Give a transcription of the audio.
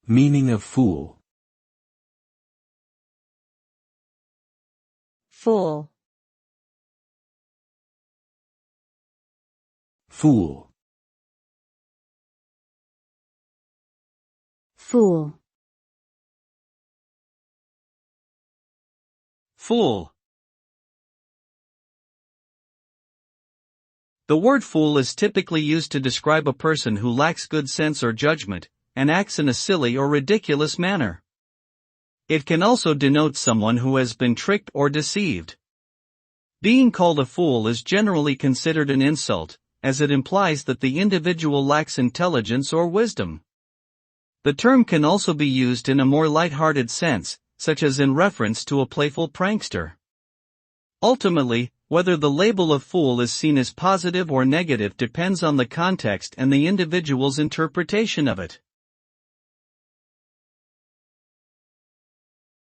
Meaning of fool. Fool. Fool. Fool. Fool. The word fool is typically used to describe a person who lacks good sense or judgment, and acts in a silly or ridiculous manner. It can also denote someone who has been tricked or deceived. Being called a fool is generally considered an insult, as it implies that the individual lacks intelligence or wisdom. The term can also be used in a more light-hearted sense, such as in reference to a playful prankster. Ultimately, whether the label of fool is seen as positive or negative depends on the context and the individual's interpretation of it.